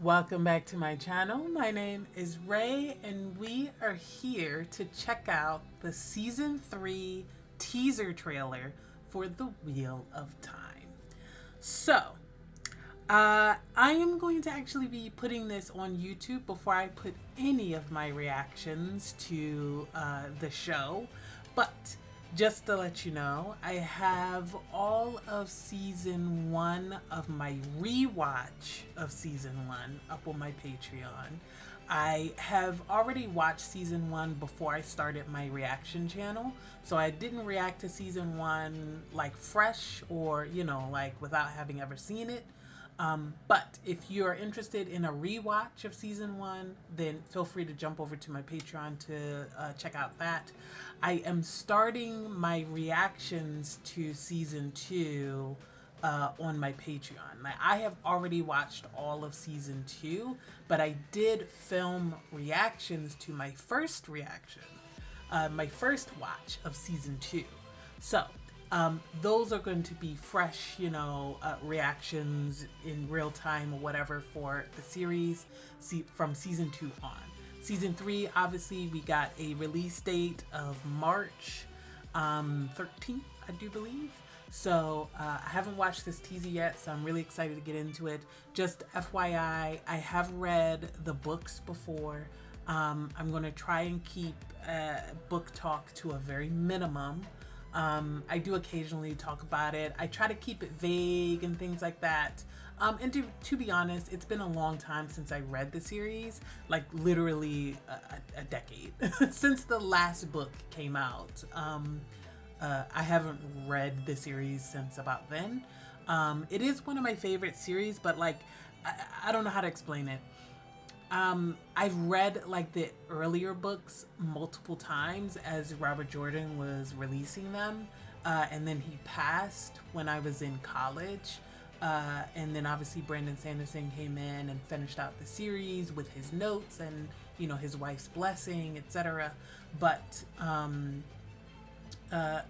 Welcome back to my channel. My name is Ray and we are here to check out the season 3 teaser trailer for The Wheel of Time. So, I am going to actually be putting this on YouTube before I put any of my reactions to the show, but just to let you know, I have all of season 1 of my rewatch of season 1 up on my Patreon. I have already watched season 1 before I started my reaction channel, so I didn't react to season 1 like fresh or, like without having ever seen it. But if you're interested in a rewatch of season 1, then feel free to jump over to my Patreon to check out that. I am starting my reactions to season 2 on my Patreon. Like, I have already watched all of season 2, but I did film reactions to my first reaction, my first watch of season 2. So those are going to be fresh, reactions in real time or whatever for the series from season 2 on. Season 3, obviously, we got a release date of March 13th, I do believe. So I haven't watched this teaser yet, so I'm really excited to get into it. Just FYI, I have read the books before. I'm going to try and keep book talk to a very minimum. I do occasionally talk about it. I try to keep it vague and things like that. And to be honest, it's been a long time since I read the series, like literally a decade since the last book came out. I haven't read the series since about then. It is one of my favorite series, but like, I don't know how to explain it. I've read like the earlier books multiple times as Robert Jordan was releasing them, and then he passed when I was in college, and then obviously Brandon Sanderson came in and finished out the series with his notes and his wife's blessing, etc. But I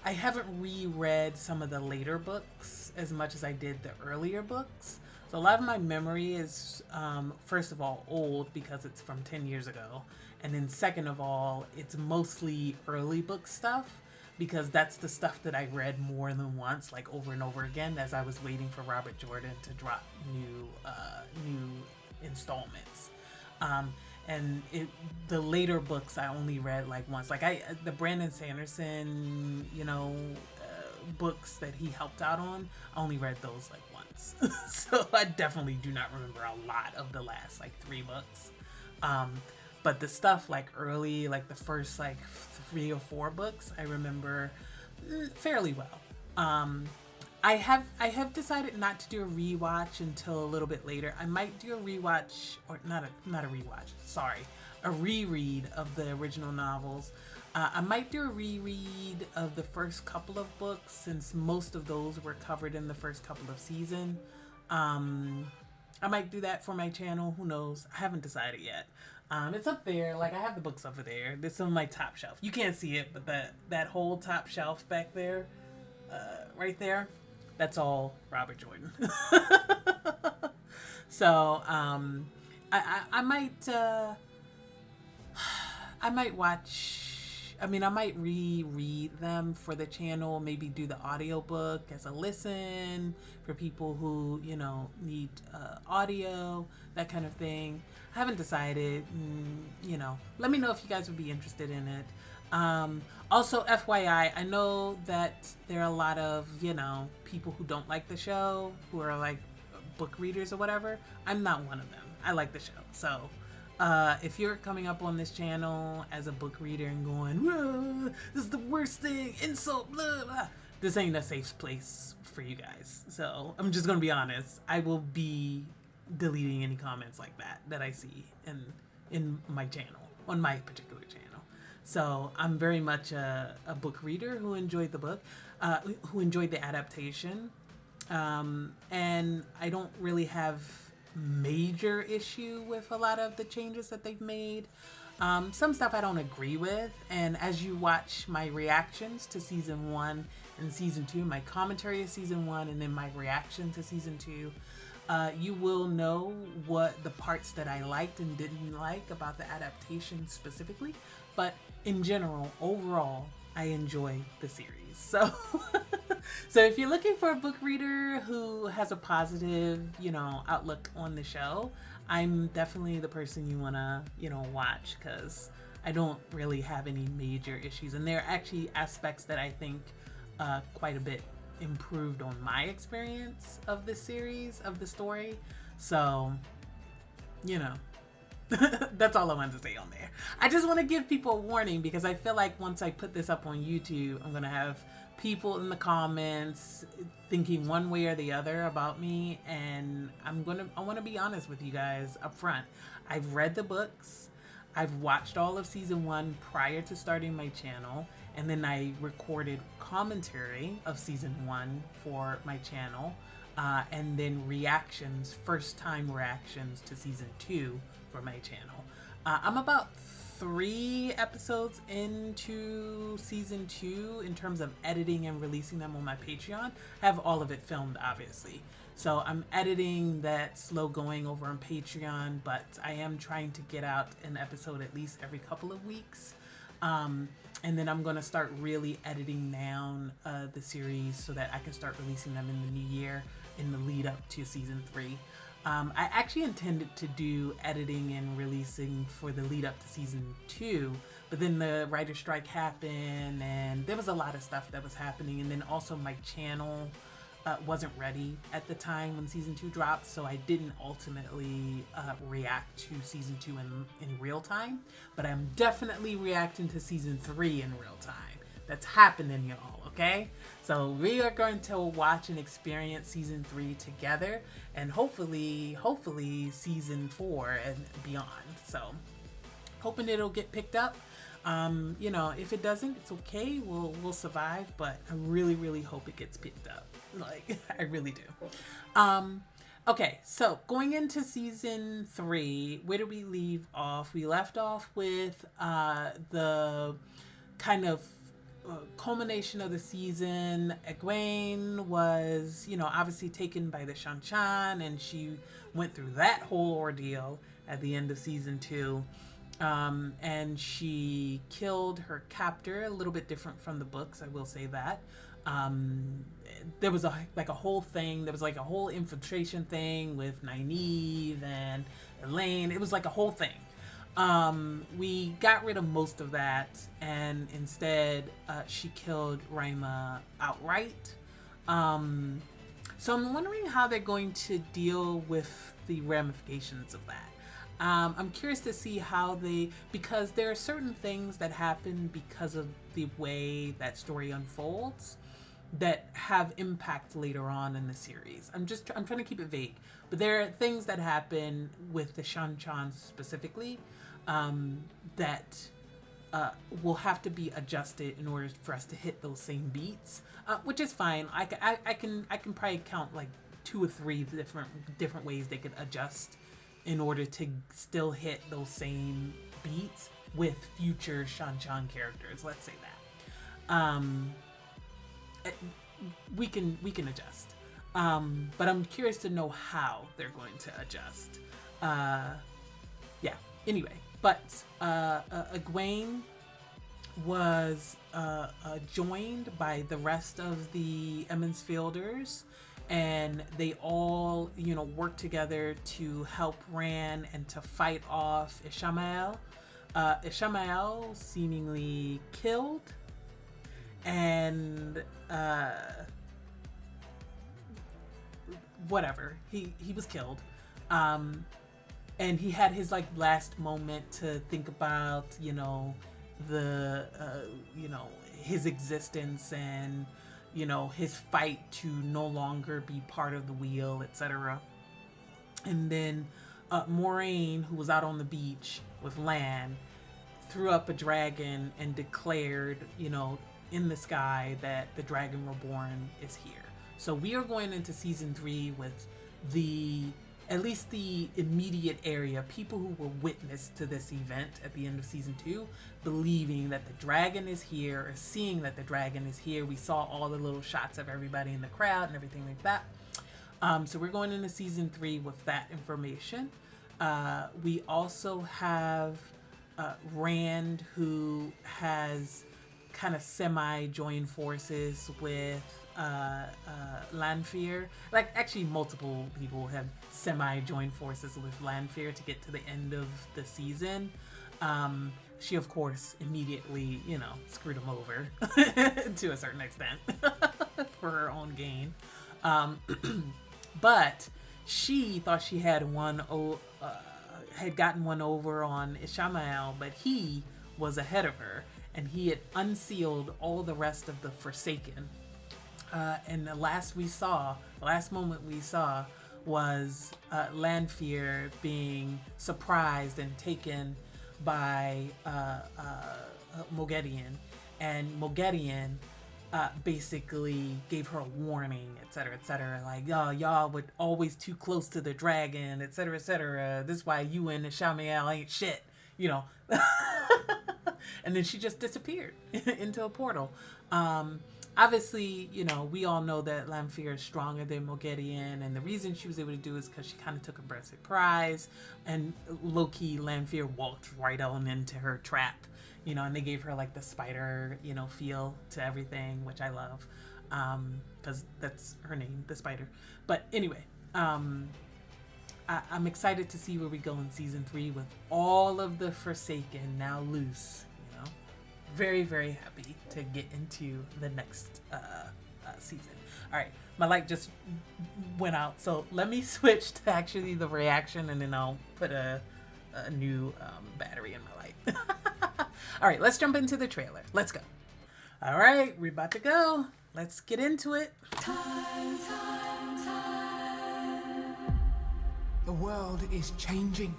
haven't reread some of the later books as much as I did the earlier books. So a lot of my memory is, first of all, old because it's from 10 years ago. And then second of all, it's mostly early book stuff because that's the stuff that I read more than once, like over and over again, as I was waiting for Robert Jordan to drop new installments. And the later books I only read like once. Like the Brandon Sanderson, books that he helped out on, I only read those like once. So I definitely do not remember a lot of the last like 3 books. But the stuff like early, like the first like 3 or 4 books, I remember fairly well. I have decided not to do a rewatch until a little bit later. I might do a rewatch, or not a rewatch, sorry, a reread of the original novels. I might do a reread of the first couple of books since most of those were covered in the first couple of seasons. I might do that for my channel. Who knows? I haven't decided yet. It's up there. Like, I have the books over there. This on my top shelf. You can't see it, but that whole top shelf back there, right there, that's all Robert Jordan. So I might watch. I might reread them for the channel, maybe do the audiobook as a listen for people who, need audio, that kind of thing. I haven't decided, let me know if you guys would be interested in it. Also, FYI, I know that there are a lot of, people who don't like the show, who are like book readers or whatever. I'm not one of them. I like the show. So if you're coming up on this channel as a book reader and going, whoa, this is the worst thing, insult, blah, blah, this ain't a safe place for you guys. So I'm just going to be honest. I will be deleting any comments like that I see in my channel, on my particular channel. So I'm very much a book reader who enjoyed the book, who enjoyed the adaptation. And I don't really have major issue with a lot of the changes that they've made. Some stuff I don't agree with, and as you watch my reactions to season 1 and season 2, my commentary of season 1 and then my reaction to season 2, you will know what the parts that I liked and didn't like about the adaptation specifically. But in general, overall, I enjoy the series. So, so if you're looking for a book reader who has a positive, outlook on the show, I'm definitely the person you want to, watch, because I don't really have any major issues. And there are actually aspects that I think quite a bit improved on my experience of this series, of the story. So, that's all I wanted to say on there. I just want to give people a warning, because I feel like once I put this up on YouTube, I'm going to have people in the comments thinking one way or the other about me. And I want to be honest with you guys up front. I've read the books. I've watched all of season 1 prior to starting my channel. And then I recorded commentary of season 1 for my channel. And then first time reactions to season 2 for my channel. I'm about 3 episodes into season 2 in terms of editing and releasing them on my Patreon. I have all of it filmed, obviously. So I'm editing that slow going over on Patreon, but I am trying to get out an episode at least every couple of weeks. And then I'm going to start really editing down the series so that I can start releasing them in the new year, in the lead up to season 3. I actually intended to do editing and releasing for the lead up to season 2, but then the writer's strike happened and there was a lot of stuff that was happening. And then also my channel wasn't ready at the time when season 2 dropped, so I didn't ultimately react to season 2 in real time, but I'm definitely reacting to season 3 in real time. That's happening, y'all, okay? So we are going to watch and experience season 3 together, and hopefully season 4 and beyond. So hoping it'll get picked up. If it doesn't, it's okay. We'll survive, but I really hope it gets picked up. Like, I really do. Okay, so going into season 3, where did we leave off? We left off with the kind of culmination of the season. Egwene was, obviously taken by the Shanchan, and she went through that whole ordeal at the end of season 2. And she killed her captor, a little bit different from the books, I will say that. There was a whole thing, there was like a whole infiltration thing with Nynaeve and Elaine. It was like a whole thing. We got rid of most of that, and instead she killed Rima outright. So I'm wondering how they're going to deal with the ramifications of that. I'm curious to see how because there are certain things that happen because of the way that story unfolds that have impact later on in the series. I'm trying to keep it vague, but there are things that happen with the Shanchan specifically that will have to be adjusted in order for us to hit those same beats, which is fine. I can probably count like 2 or 3 different ways they could adjust in order to still hit those same beats with future Shanchan characters. Let's say that. We can adjust. But I'm curious to know how they're going to adjust. Anyway, but Egwene was joined by the rest of the Emmonsfielders, and they all, work together to help Ran and to fight off Ishamael. Ishamael seemingly killed, and whatever, he was killed, and he had his last moment to think about his existence and his fight to no longer be part of the wheel, etc. And then Moiraine, who was out on the beach with Lan, threw up a dragon and declared, in the sky that the Dragon Reborn is here. So we are going into season 3 with at least the immediate area, people who were witness to this event at the end of season 2, believing that the dragon is here, or seeing that the dragon is here. We saw all the little shots of everybody in the crowd and everything like that. So we're going into season 3 with that information. We also have Rand, who has kind of semi-joined forces with Lanfear. Like, actually, multiple people have semi-joined forces with Lanfear to get to the end of the season. She, of course, immediately, screwed him over to a certain extent for her own gain. But she thought she had gotten one over on Ishamael, but he was ahead of her, and he had unsealed all the rest of the Forsaken. And the last moment we saw was Lanfear being surprised and taken by Moghedien, and Moghedien basically gave her a warning, etc., like, oh, y'all were always too close to the dragon, etc. This is why you and Ishamael ain't shit, And then she just disappeared into a portal. Obviously, we all know that Lanfear is stronger than Moghedien, and the reason she was able to do it is because she kind of took her by surprise, and low-key Lanfear walked right on into her trap, and they gave her like the spider, feel to everything, which I love, because that's her name, the spider. But anyway, I'm excited to see where we go in season 3 with all of the Forsaken now loose. Very, very happy to get into the next season. All right, my light just went out, so let me switch to actually the reaction, and then I'll put a new battery in my light. All right, let's jump into the trailer. Let's go. All right, we're about to go. Let's get into it. Time. The world is changing.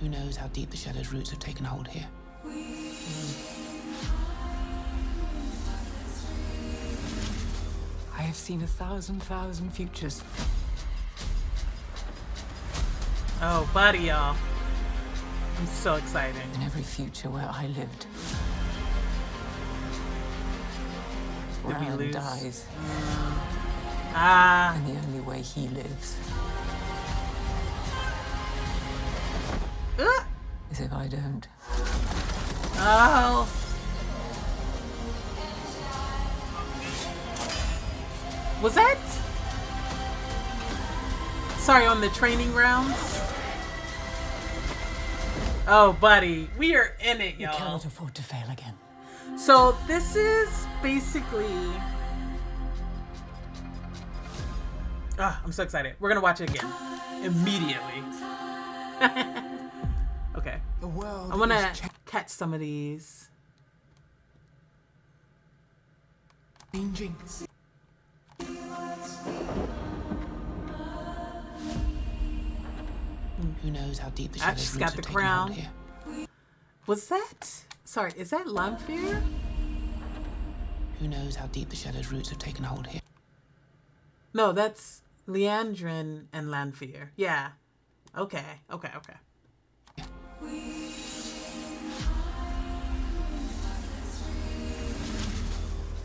Who knows how deep the Shadow's roots have taken hold here? I have seen 1,000 futures. Oh, buddy, y'all. I'm so excited. In every future where I lived. Did we Ran lose? dies. Ah. And the only way he lives is if I don't. Oh. Was that? Sorry, on the training rounds? Oh, buddy. We are in it, y'all. You cannot afford to fail again. So this is basically... I'm so excited. We're going to watch it again. Immediately. Okay. The world I want to catch some of these. changing. Who knows how deep the I Shadow's just roots got have the taken crown. hold here? Was that... Sorry, is that Lanfear? Who knows how deep the Shadow's roots have taken hold here? No, that's Liandrin and Lanfear. Yeah. Okay.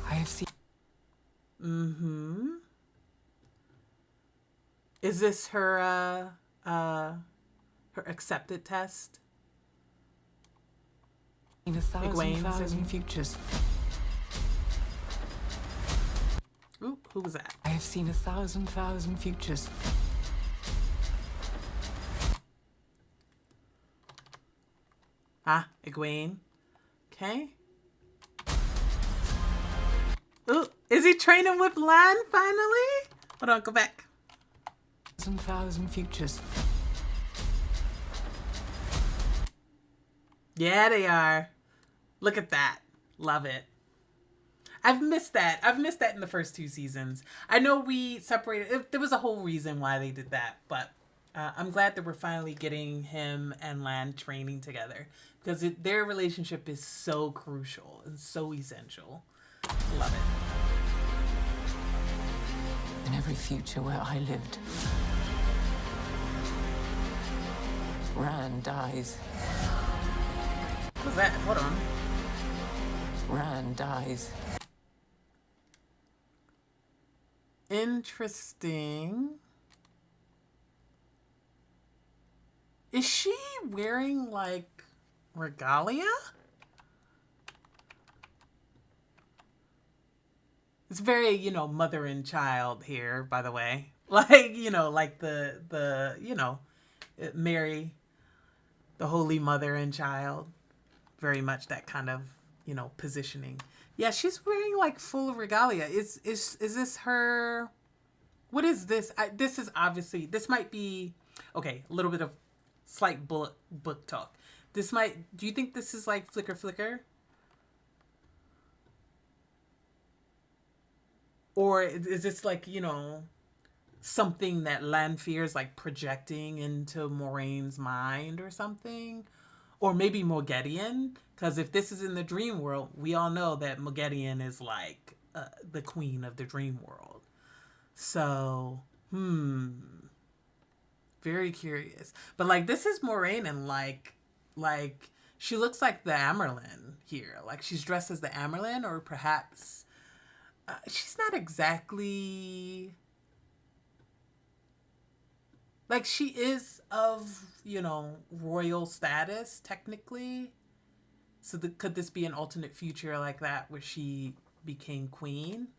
I have seen... Mm-hmm. Is this her accepted test? In Egwene, 1,000 futures. Ooh, who was that? I have seen 1,000 futures. Egwene. Okay. Ooh, is he training with Lan finally? Hold on, go back. 1,000 futures. Yeah, they are. Look at that. Love it. I've missed that. I've missed that in the first 2 seasons. I know we separated. There was a whole reason why they did that, but I'm glad that we're finally getting him and Lan training together, because their relationship is so crucial and so essential. Love it. In every future where I lived. Ran dies. What was that? Hold on. Ran dies. interesting. Is she wearing, like, regalia? It's very, you know, mother and child here, by the way. Like, you know, like the you know, Mary, the Holy Mother and Child. Very much that kind of, you know, positioning. Yeah, she's wearing, like, full regalia. Is this her... What is this? This is obviously... This might be... Okay, a little bit of slight book talk. This might... Do you think this is, like, Flicker? Or is this, like, you know, something that Lanfear is, like, projecting into Moraine's mind or something? Or maybe Moghedien? Because if this is in the dream world, we all know that Moghedien is, like, the queen of the dream world. So, very curious. But, like, this is Moiraine, and, like, she looks like the Amyrlin here. Like, she's dressed as the Amyrlin, or perhaps... she's not exactly... Like, she is of, you know, royal status, technically. So could this be an alternate future like that where she became queen?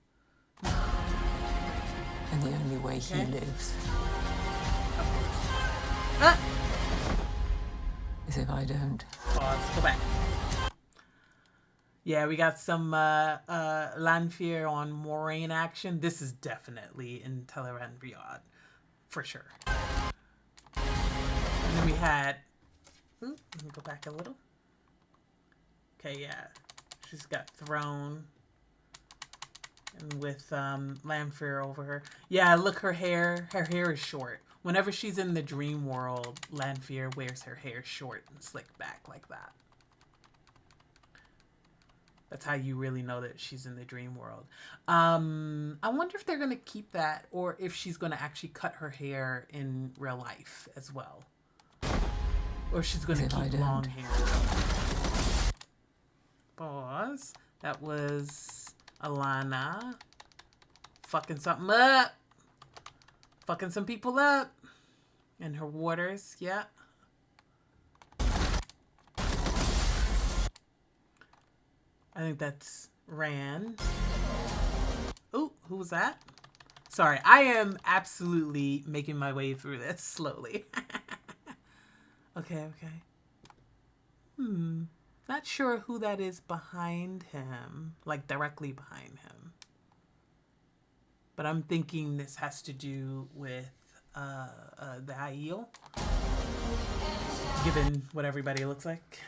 And the only way he lives is if I don't. Pause. Go back. Yeah, we got some Lanfear on Moiraine action. This is definitely in Teleran Riyadh, for sure. And then we had... Let me go back a little. Okay, yeah. She's got thrown. And with Lanfear over her. Yeah, look, her hair is short. Whenever she's in the dream world, Lanfear wears her hair short and slicked back like that. That's how you really know that she's in the dream world. I wonder if they're going to keep that, or if she's going to actually cut her hair in real life as well. Or she's going to keep long hair. Pause. That was Alanna fucking something up. Fucking some people up. And her waters, yeah. I think that's Rand. Oh, who was that? Sorry, I am absolutely making my way through this slowly. Okay. Not sure who that is behind him. Like, directly behind him. But I'm thinking this has to do with the Aiel. Given what everybody looks like.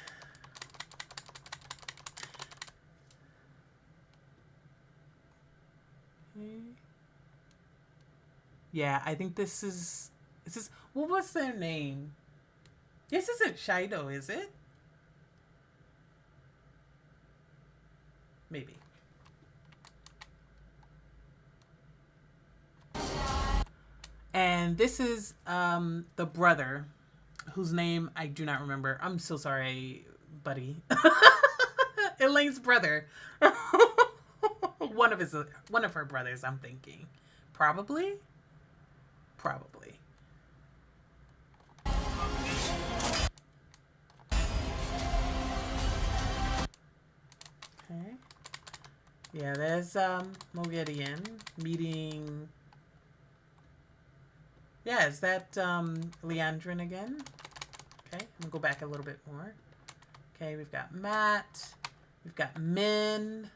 Yeah, I think this is... What was their name? This isn't Shido, is it? Maybe. And this is the brother, whose name I do not remember. I'm so sorry, buddy. Elaine's brother. One of her brothers, I'm thinking. Probably. Okay. Yeah, there's Moghedien meeting. Yeah, is that Liandrin again? Okay, I'm gonna go back a little bit more. Okay, we've got Matt. We've got Min.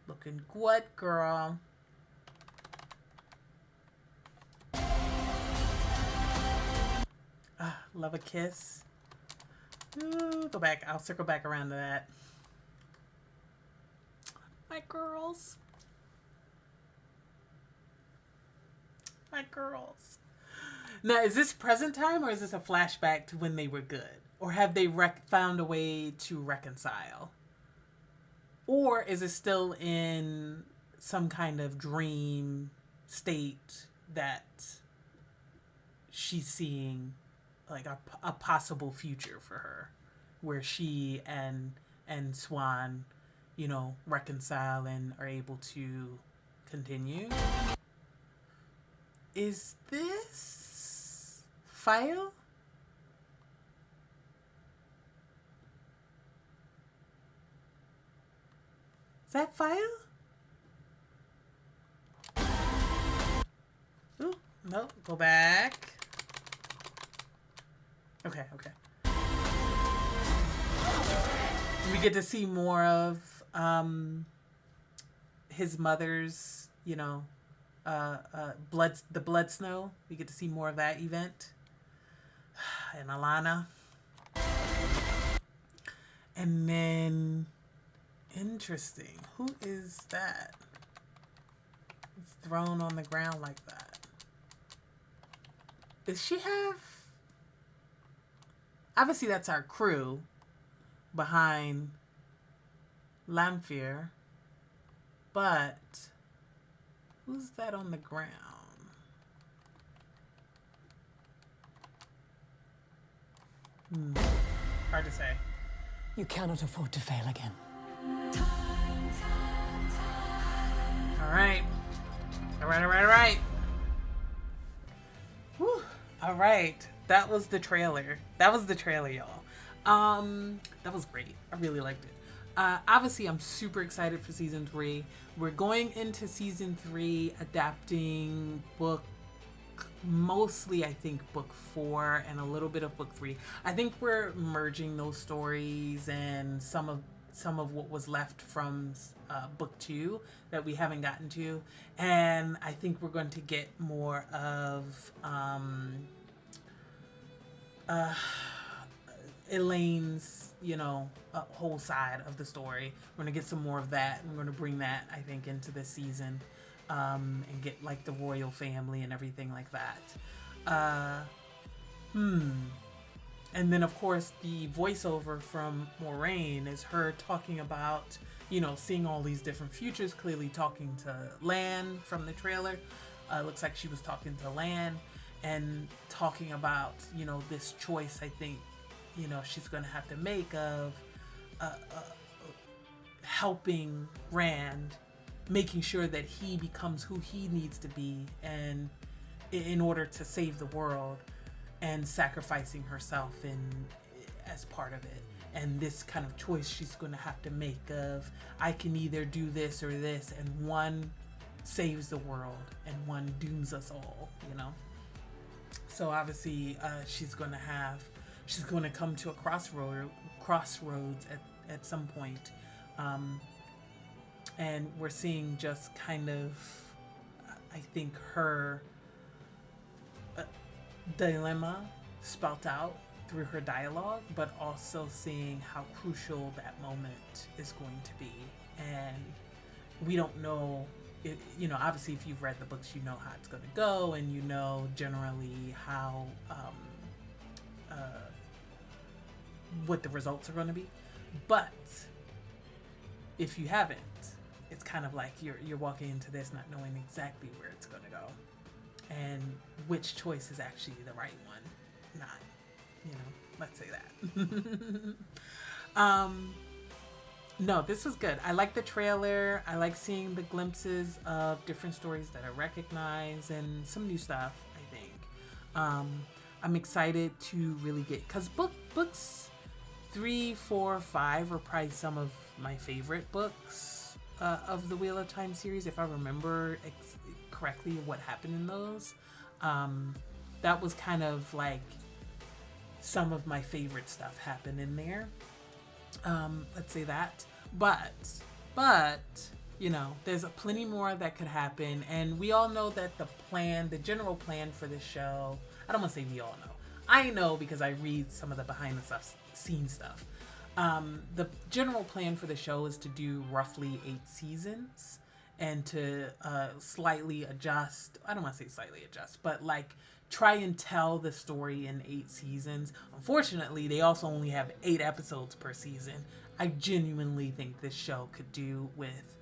Looking good, girl. Love a kiss. Ooh, go back. I'll circle back around to that. My girls. My girls. Now, is this present time, or is this a flashback to when they were good? Or have they found a way to reconcile? Or is it still in some kind of dream state that she's seeing, like a possible future for her, where she and Siuan, you know, reconcile and are able to continue? Is this file? Is that file? Ooh, no, go back. Okay. We get to see more of his mother's, the blood snow. We get to see more of that event. And Alanna. And then, interesting. Who is that? It's thrown on the ground like that. Does she have... Obviously, that's our crew behind Lanfear. But who's that on the ground? Hard to say. You cannot afford to fail again. All right. Whew. All right. That was the trailer. Y'all. That was great. I really liked it. Obviously, I'm super excited for season 3. We're going into season 3 adapting mostly, I think, book 4 and a little bit of book 3. I think we're merging those stories and some of what was left from book 2 that we haven't gotten to. And I think we're going to get more of Elaine's, whole side of the story. We're going to get some more of that. And we're going to bring that, I think, into this season and get, like, the royal family and everything like that. And then, of course, the voiceover from Moiraine is her talking about, seeing all these different futures, clearly talking to Lan from the trailer. Looks like she was talking to Lan and talking about, this choice, I think, she's going to have to make of helping Rand, making sure that he becomes who he needs to be and in order to save the world, and sacrificing herself as part of it. And this kind of choice she's going to have to make of, I can either do this or this, and one saves the world and one dooms us all, So obviously she's going to come to a crossroads at some point. And we're seeing just kind of, I think, her dilemma spelt out through her dialogue, but also seeing how crucial that moment is going to be. And we don't know, obviously if you've read the books, you know how it's going to go, and generally how, what the results are going to be. But if you haven't, it's kind of like you're walking into this not knowing exactly where it's going to go and which choice is actually the right one. Let's say that. No, this was good. I like the trailer. I like seeing the glimpses of different stories that I recognize and some new stuff, I think. I'm excited to really because books 3, 4, 5 are probably some of my favorite books of the Wheel of Time series, if I remember correctly what happened in those. That was kind of like some of my favorite stuff happened in there. Let's say that. But there's plenty more that could happen, and we all know that the general plan for this show, I don't want to say we all know. I know because I read some of the behind the scenes stuff. The general plan for the show is to do roughly 8 seasons and to slightly adjust. I don't want to say slightly adjust, but like try and tell the story in 8 seasons. Unfortunately, they also only have 8 episodes per season. I genuinely think this show could do with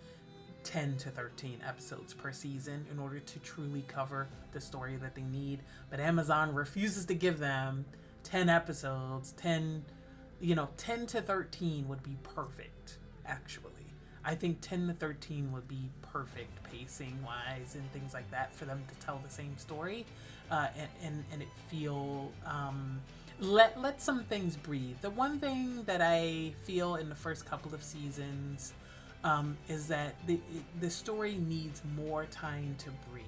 10 to 13 episodes per season in order to truly cover the story that they need. But Amazon refuses to give them 10 episodes. 10 to 13 would be perfect, actually. I think 10 to 13 would be perfect pacing wise and things like that for them to tell the same story, and it feel let some things breathe. The one thing that I feel in the first couple of seasons is that the story needs more time to breathe,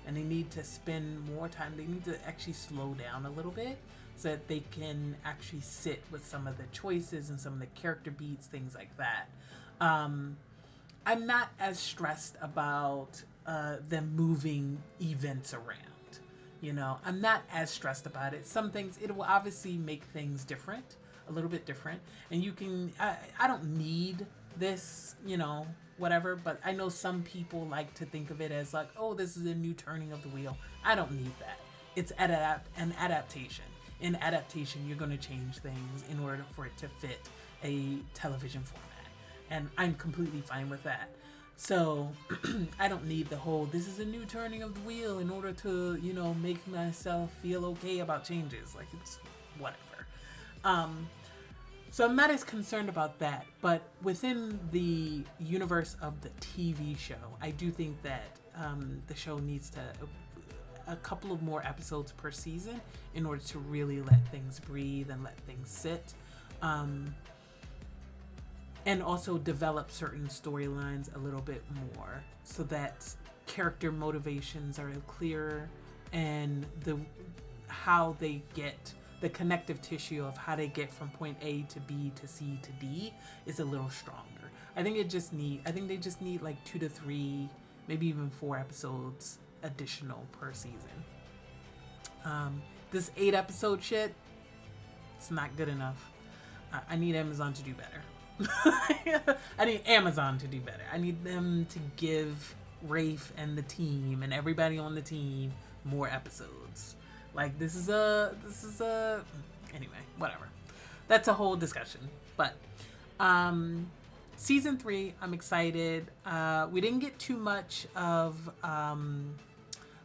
and they need to spend more time. They need to actually slow down a little bit so that they can actually sit with some of the choices and some of the character beats, things like that. I'm not as stressed about them moving events around. You know, I'm not as stressed about it. Some things, it will obviously make things different, a little bit different. And you can, I don't need this, you know, whatever, but I know some people like to think of it as like, oh, this is a new turning of the wheel. I don't need that. It's an adaptation. In adaptation, you're going to change things in order for it to fit a television format. And I'm completely fine with that. So I don't need the whole, this is a new turning of the wheel in order to, you know, make myself feel okay about changes. Like, it's whatever. So I'm not as concerned about that. But within the universe of the TV show, I do think that the show needs to a couple of more episodes per season in order to really let things breathe and let things sit. And also develop certain storylines a little bit more so that character motivations are clearer, and how they get the connective tissue of how they get from point A to B to C to D is a little stronger. I think they just need like 2 to 3, maybe even 4 episodes additional per season. This 8 episode shit, it's not good enough. I need Amazon to do better. I need Amazon to do better. I need them to give Rafe and the team and everybody on the team more episodes. Like, this is a anyway, whatever. That's a whole discussion. But season 3, I'm excited. We didn't get too much of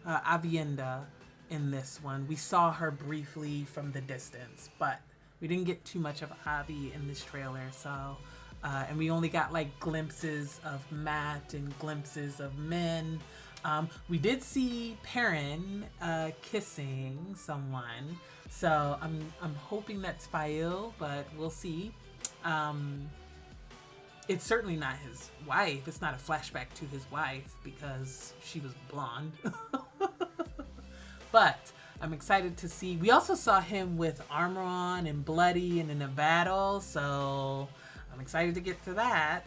Avienda in this one. We saw her briefly from the distance, but we didn't get too much of Avi in this trailer, so and we only got like glimpses of Matt and glimpses of Min. We did see Perrin kissing someone, so I'm hoping that's Fael, but we'll see. It's certainly not his wife. It's not a flashback to his wife because she was blonde. But I'm excited to see. We also saw him with armor on and bloody and in a battle, so I'm excited to get to that.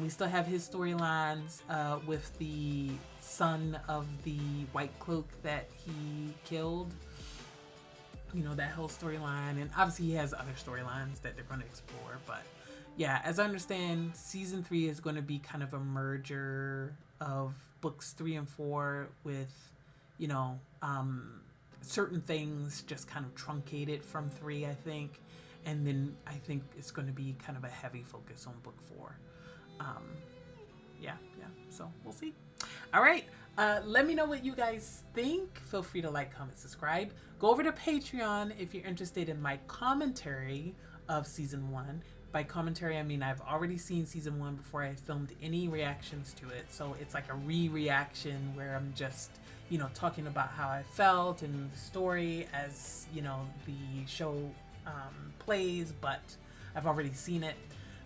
We still have his storylines with the son of the White Cloak that he killed. You know, that whole storyline. And obviously he has other storylines that they're going to explore. But yeah, as I understand, season 3 is going to be kind of a merger of books 3 and 4 with, you know, certain things just kind of truncated from 3, I think. And then I think it's going to be kind of a heavy focus on book 4. Yeah. So we'll see. All right. Let me know what you guys think. Feel free to like, comment, subscribe. Go over to Patreon if you're interested in my commentary of season 1. By commentary, I mean I've already seen season 1 before I filmed any reactions to it. So it's like a re-reaction where I'm just, you know, talking about how I felt and the story as, you know, the show plays, but I've already seen it.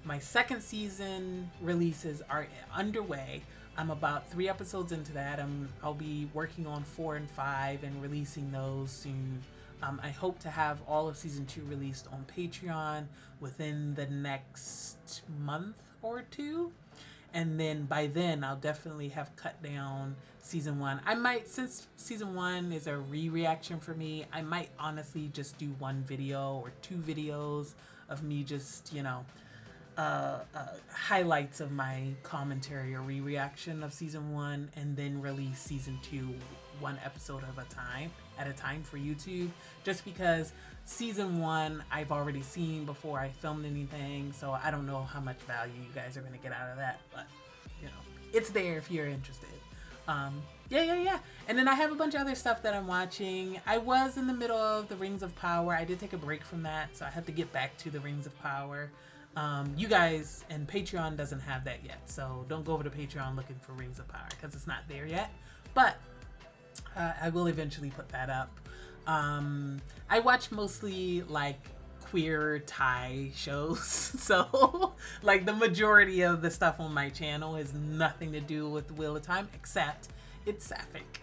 My second season releases are underway. I'm about 3 episodes into that. I'll be working on 4 and 5 and releasing those soon. I hope to have all of season 2 released on Patreon within the next month or 2. And then by then I'll definitely have cut down season 1. I might, since season 1 is a re-reaction for me, I might honestly just do 1 video or 2 videos of me just, you know, highlights of my commentary or re-reaction of season 1, and then release season 2 1 episode at a time for YouTube, just because season 1 I've already seen before I filmed anything, so I don't know how much value you guys are going to get out of that, but you know, it's there if you're interested. Yeah. And then I have a bunch of other stuff that I'm watching. I was in the middle of the Rings of Power. I did take a break from that, so I have to get back to the Rings of Power. You guys, and Patreon doesn't have that yet, so don't go over to Patreon looking for Rings of Power because it's not there yet. But I will eventually put that up. I watch mostly like queer Thai shows, so like the majority of the stuff on my channel has nothing to do with Wheel of Time, except it's Sapphic.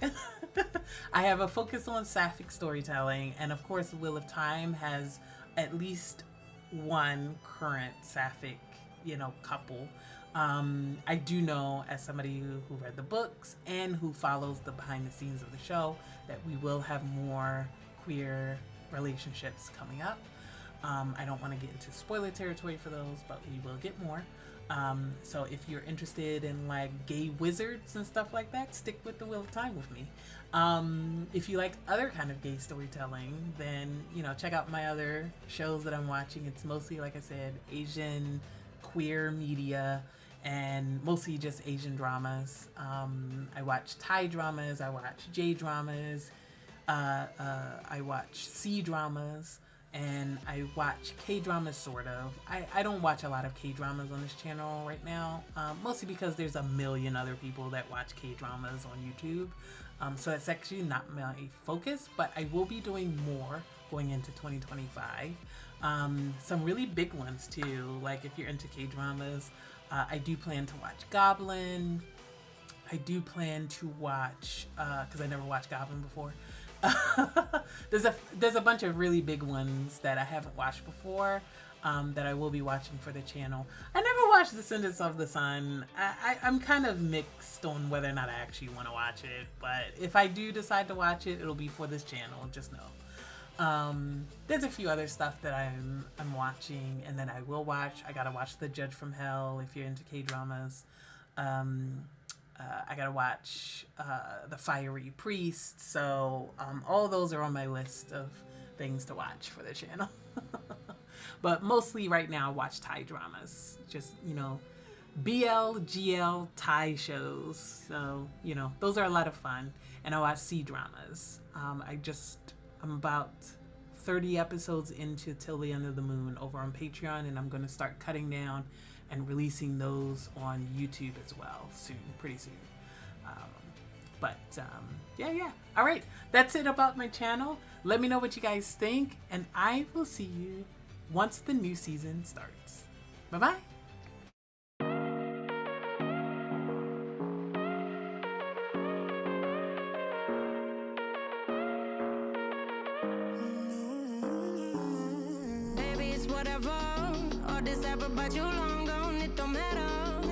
I have a focus on Sapphic storytelling, and of course Wheel of Time has at least one current Sapphic, couple. I do know, as somebody who read the books and who follows the behind the scenes of the show, that we will have more queer relationships coming up. I don't want to get into spoiler territory for those, but we will get more. So if you're interested in like gay wizards and stuff like that, stick with the Wheel of Time with me. If you like other kind of gay storytelling, then check out my other shows that I'm watching. It's mostly, like I said, Asian queer media, and mostly just Asian dramas. I watch Thai dramas, I watch J dramas, I watch C dramas, and I watch K-dramas, sort of. I don't watch a lot of K-dramas on this channel right now, mostly because there's a million other people that watch K-dramas on YouTube. So that's actually not my focus, but I will be doing more going into 2025. Some really big ones too, like if you're into K-dramas, I do plan to watch Goblin. I do plan to watch, because I never watched Goblin before. There's a bunch of really big ones that I haven't watched before, that I will be watching for the channel. I never watched Descendants of the Sun. I'm kind of mixed on whether or not I actually want to watch it, but if I do decide to watch it, it'll be for this channel, just know. There's a few other stuff that I'm watching and that I will watch. I gotta watch The Judge from Hell if you're into K-dramas. I gotta watch The Fiery Priest. So all those are on my list of things to watch for the channel. But mostly right now I watch Thai dramas. Just, BL, GL, Thai shows. So, those are a lot of fun. And I watch C dramas. I'm about 30 episodes into Till the End of the Moon over on Patreon, and I'm going to start cutting down and releasing those on YouTube as well soon, pretty soon. Yeah. All right, that's it about my channel. Let me know what you guys think, and I will see you once the new season starts. Bye-bye. Baby, it's whatever. All this ever, but you long gone, it don't matter.